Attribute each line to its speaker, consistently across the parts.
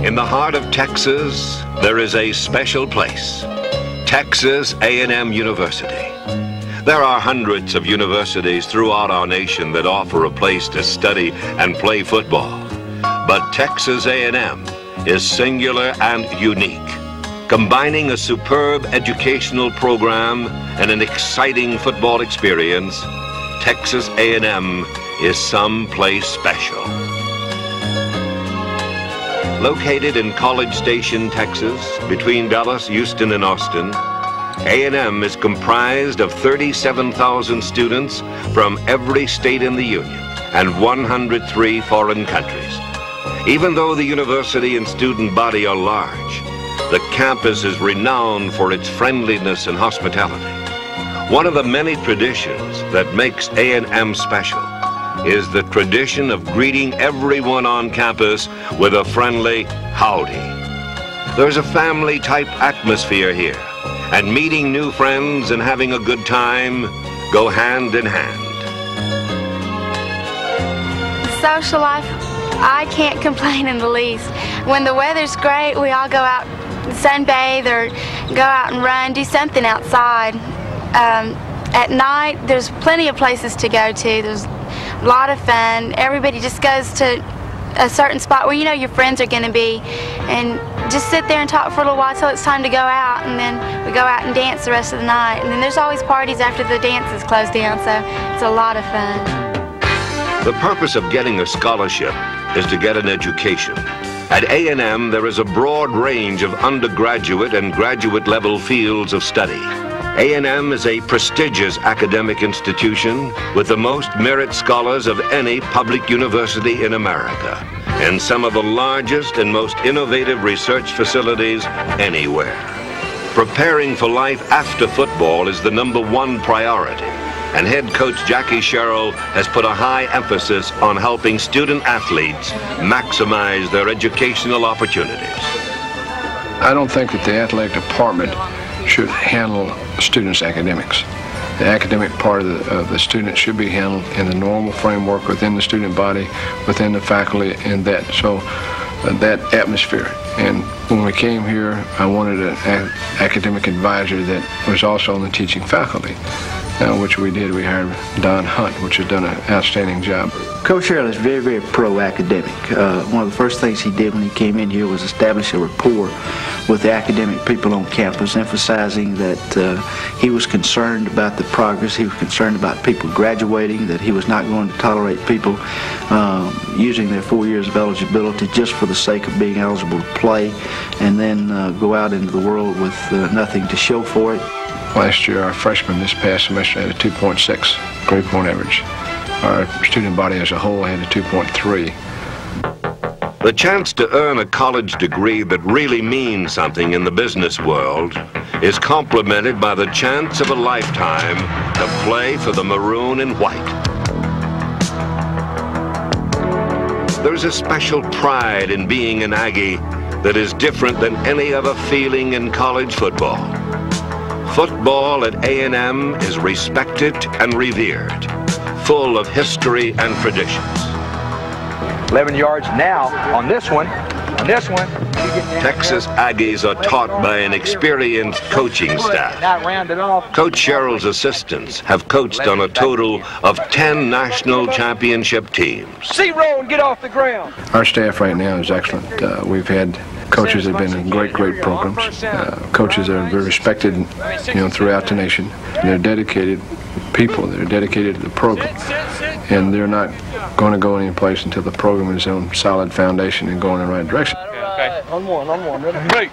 Speaker 1: In the heart of Texas, there is a special place, Texas A&M University. There are hundreds of universities throughout our nation that offer a place to study and play football. But Texas A&M is singular and unique, combining a superb educational program and an exciting football experience. Texas A&M is someplace special. Located in College Station, Texas, between Dallas, Houston, and Austin, A&M is comprised of 37,000 students from every state in the Union and 103 foreign countries. Even though the university and student body are large, the campus is renowned for its friendliness and hospitality. One of the many traditions that makes A&M special is the tradition of greeting everyone on campus with a friendly howdy. There's a family-type atmosphere here, and meeting new friends and having a good time go hand in hand.
Speaker 2: Social life, I can't complain in the least. When the weather's great, we all go out and sunbathe or go out and run, do something outside. At night, there's plenty of places to go to. There's a lot of fun. Everybody just goes to a certain spot where you know your friends are going to be and just sit there and talk for a little while till it's time to go out, and then we go out and dance the rest of the night. And then there's always parties after the dances close down, so it's a lot of fun.
Speaker 1: The purpose of getting a scholarship is to get an education. At A&M, there is a broad range of undergraduate and graduate level fields of study. A&M is a prestigious academic institution with the most merit scholars of any public university in America, and some of the largest and most innovative research facilities anywhere. Preparing for life after football is the #1 priority, and head coach Jackie Sherrill has put a high emphasis on helping student athletes maximize their educational opportunities.
Speaker 3: I don't think that the athletic department should handle students' academics. The academic part of the student should be handled in the normal framework within the student body, within the faculty, and that atmosphere. And when we came here, I wanted an academic advisor that was also on the teaching faculty, which we did. We hired Don Hunt, which has done an outstanding job.
Speaker 4: Coach Sherrill is very, very pro-academic. One of the first things he did when he came in here was establish a rapport with the academic people on campus, emphasizing that he was concerned about the progress, he was concerned about people graduating, that he was not going to tolerate people using their 4 years of eligibility just for the sake of being eligible to play and then go out into the world with nothing to show for it.
Speaker 3: Last year, our freshmen this past semester had a 2.6 grade point average. Our student body as a whole had a 2.3.
Speaker 1: The chance to earn a college degree that really means something in the business world is complemented by the chance of a lifetime to play for the maroon and white. There's a special pride in being an Aggie that is different than any other feeling in college football. Football at A&M is respected and revered, full of history and traditions.
Speaker 5: 11 yards now on this one.
Speaker 1: Texas Aggies are taught by an experienced coaching staff. Coach Sherrill's assistants have coached on a total of 10 national championship teams.
Speaker 5: Zero and get off the ground.
Speaker 3: Our staff right now is excellent. We've had coaches that have been in great programs. Coaches that are very respected, throughout the nation. They're dedicated people. They're dedicated to the program, and they're not going to go any place until the program is on solid foundation and going in the right direction.
Speaker 5: Okay. On one, ready.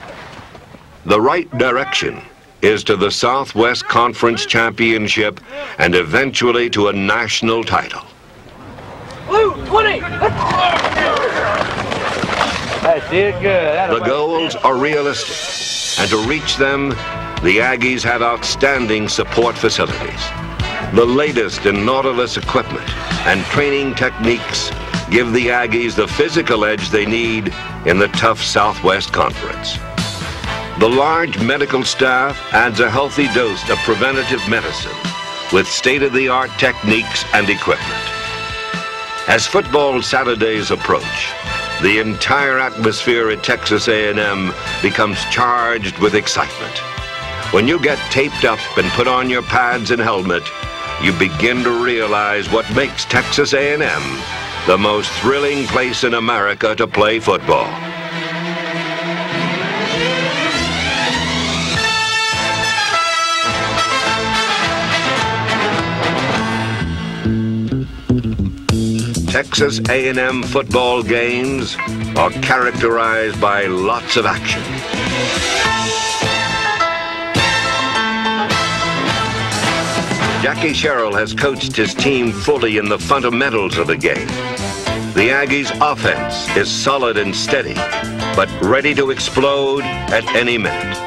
Speaker 1: The right direction is to the Southwest Conference Championship and eventually to a national title.
Speaker 5: Blue, 20. That's it, good.
Speaker 1: The goals are realistic, and to reach them, the Aggies have outstanding support facilities. The latest in Nautilus equipment and training techniques give the Aggies the physical edge they need in the tough Southwest Conference. The large medical staff adds a healthy dose of preventative medicine with state-of-the-art techniques and equipment. As football Saturdays approach, the entire atmosphere at Texas A&M becomes charged with excitement. When you get taped up and put on your pads and helmet, you begin to realize what makes Texas A&M the most thrilling place in America to play football. Texas A&M football games are characterized by lots of action. Jackie Sherrill has coached his team fully in the fundamentals of the game. The Aggies' offense is solid and steady, but ready to explode at any minute.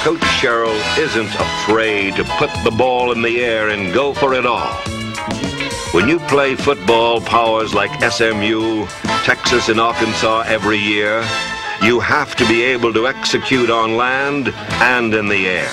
Speaker 1: Coach Sherrill isn't afraid to put the ball in the air and go for it all. When you play football powers like SMU, Texas, and Arkansas every year, you have to be able to execute on land and in the air.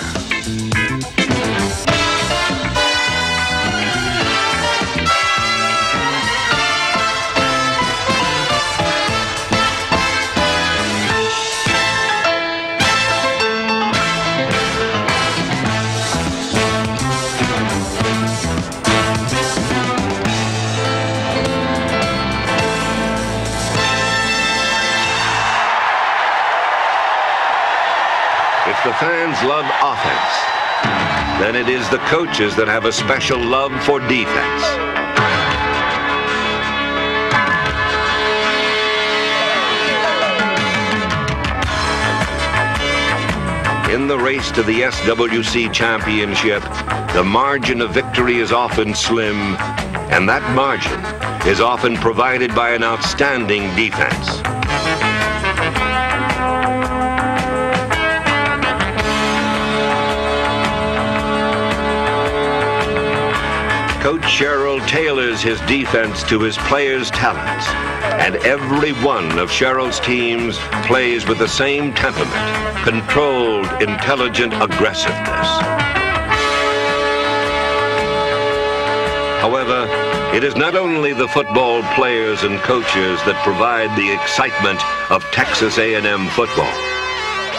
Speaker 1: If the fans love offense, then it is the coaches that have a special love for defense. In the race to the SWC championship, the margin of victory is often slim, and that margin is often provided by an outstanding defense. Coach Sherrill tailors his defense to his players' talents, and every one of Sherrill's teams plays with the same temperament, controlled, intelligent aggressiveness. However, it is not only the football players and coaches that provide the excitement of Texas A&M football.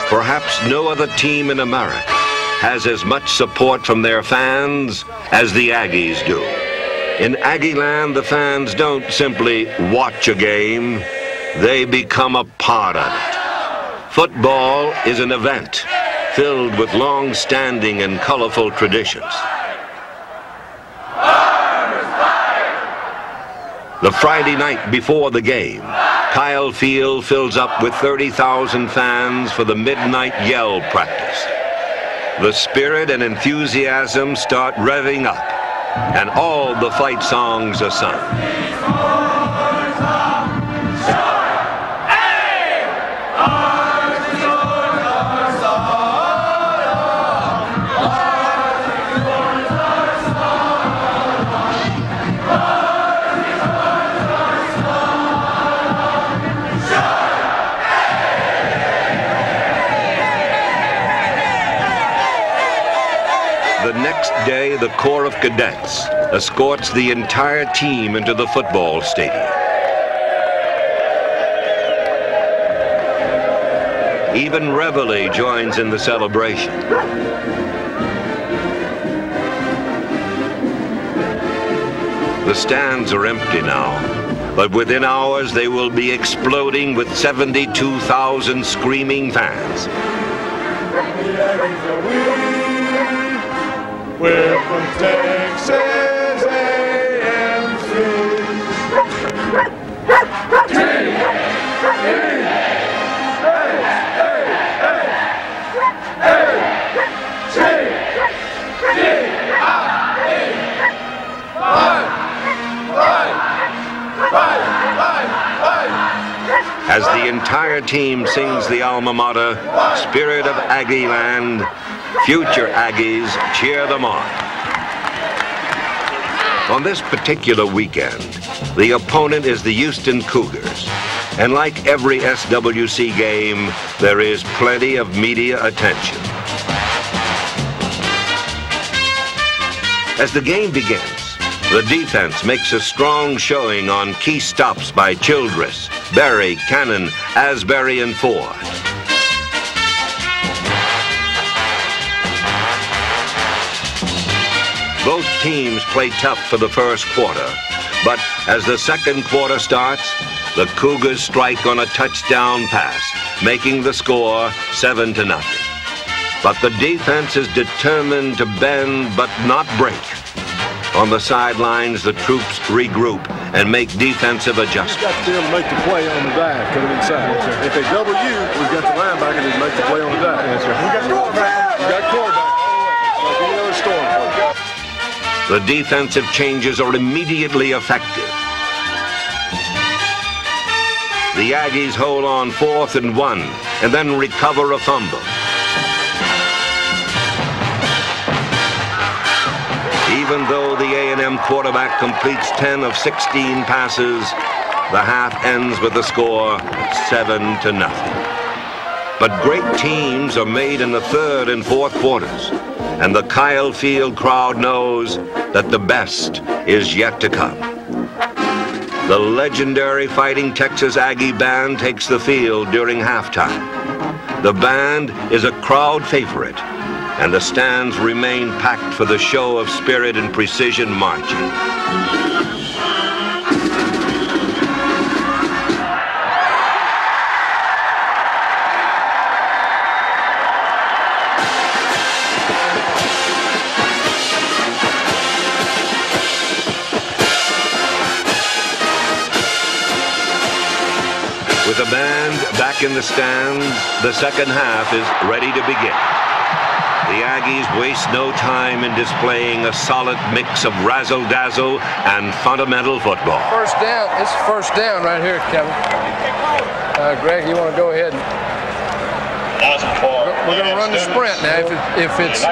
Speaker 1: Perhaps no other team in America has as much support from their fans as the Aggies do. In Aggieland, the fans don't simply watch a game, they become a part of it. Football is an event filled with long-standing and colorful traditions. The Friday night before the game, Kyle Field fills up with 30,000 fans for the midnight yell practice. The spirit and enthusiasm start revving up, and all the fight songs are sung. The next day, the Corps of Cadets escorts the entire team into the football stadium. Even Reveille joins in the celebration. The stands are empty now, but within hours they will be exploding with 72,000 screaming fans.
Speaker 6: We're from Texas A&M
Speaker 1: As the entire team sings the alma mater, Spirit of Aggieland, future Aggies cheer them on. On this particular weekend, the opponent is the Houston Cougars. And like every SWC game, there is plenty of media attention. As the game begins, the defense makes a strong showing on key stops by Childress, Berry, Cannon, Asbury, and Ford. Both teams play tough for the first quarter, but as the second quarter starts, the Cougars strike on a touchdown pass, making the score 7-0. But the defense is determined to bend but not break. On the sidelines, the troops regroup and make defensive adjustments.
Speaker 7: We've got to be able to make the play on the dive coming inside. If they double you, we've got the linebacker to make the play on the dive. Yes, sir. We've got the quarterback. We've got quarterback. Like any other storm.
Speaker 1: The defensive changes are immediately effective. The Aggies hold on 4th and 1 and then recover a fumble. Even though the A&M quarterback completes 10 of 16 passes, the half ends with the score 7-0. But great teams are made in the third and fourth quarters, and the Kyle Field crowd knows that the best is yet to come. The legendary Fighting Texas Aggie Band takes the field during halftime. The band is a crowd favorite, and the stands remain packed for the show of spirit and precision marching. With the band back in the stands, the second half is ready to begin. The Aggies waste no time in displaying a solid mix of razzle-dazzle and fundamental football.
Speaker 8: First down, it's first down right here, Kevin. Greg, you want to go ahead? We're going to run the sprint now. If it's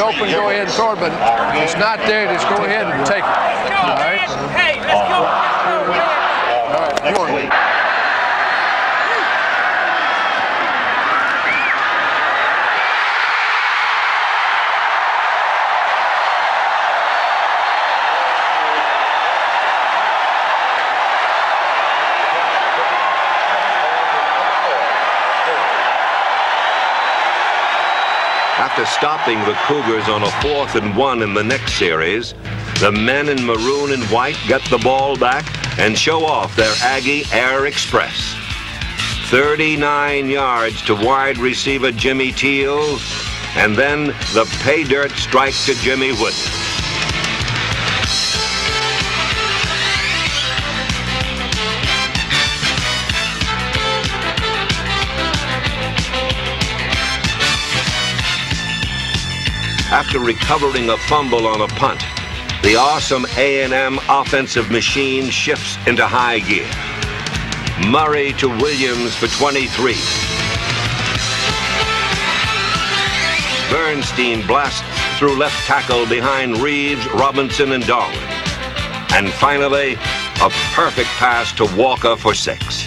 Speaker 8: open, go ahead and throw it, but if it's not there, just go ahead and take it. All right?
Speaker 6: Hey, let's go.
Speaker 8: All right, come on.
Speaker 1: After stopping the Cougars on a 4th and 1 in the next series, the men in maroon and white get the ball back and show off their Aggie Air Express. 39 yards to wide receiver Jimmy Teal, and then the pay dirt strike to Jimmy Wood. After recovering a fumble on a punt, the awesome A&M offensive machine shifts into high gear. Murray to Williams for 23. Bernstein blasts through left tackle behind Reeves, Robinson, and Darwin. And finally, a perfect pass to Walker for 6.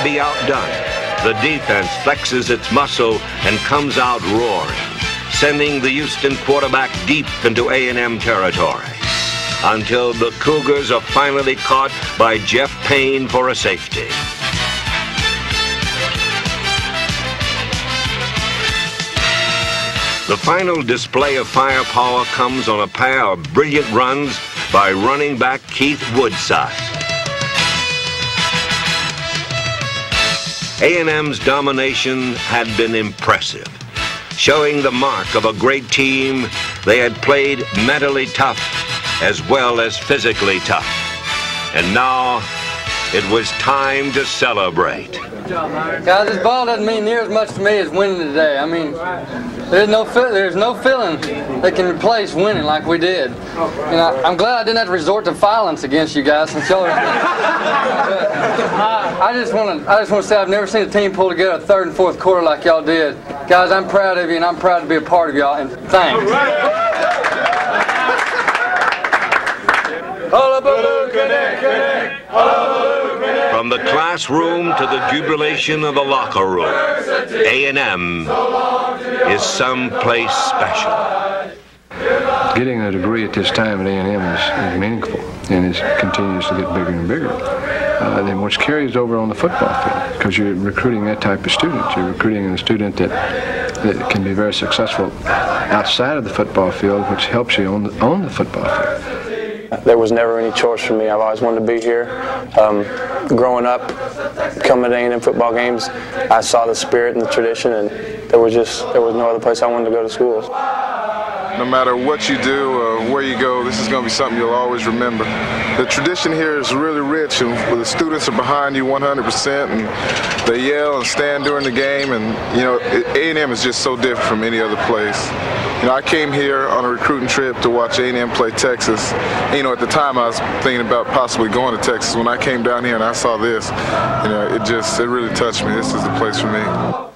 Speaker 1: Be outdone, the defense flexes its muscle and comes out roaring, sending the Houston quarterback deep into A&M territory, until the Cougars are finally caught by Jeff Payne for a safety. The final display of firepower comes on a pair of brilliant runs by running back Keith Woodside. A&M's domination had been impressive, showing the mark of a great team. They had played mentally tough as well as physically tough. And now it was time to celebrate.
Speaker 9: Guys, this ball doesn't mean near as much to me as winning today. I mean, there's no feeling that can replace winning like we did. And I'm glad I didn't have to resort to violence against you guys. Since y'all I just want to say I've never seen a team pull together a third and fourth quarter like y'all did. Guys, I'm proud of you, and I'm proud to be a part of y'all. And thanks.
Speaker 1: From From the classroom to the jubilation of the locker room, A&M is someplace special.
Speaker 3: Getting a degree at this time at A&M is meaningful, and it continues to get bigger and bigger. Then which carries over on the football field, because you're recruiting that type of student. You're recruiting a student that can be very successful outside of the football field, which helps you on the football field.
Speaker 10: There was never any choice for me. I've always wanted to be here. Growing up, coming to A&M football games, I saw the spirit and the tradition, and there was no other place I wanted to go to school.
Speaker 7: No matter what you do or where you go, this is going to be something you'll always remember. The tradition here is really rich, and the students are behind you 100%, and they yell and stand during the game, and you know, A&M is just so different from any other place. You know, I came here on a recruiting trip to watch A&M play Texas. And, you know, at the time I was thinking about possibly going to Texas. When I came down here and I saw this, you know, it really touched me. This is the place for me.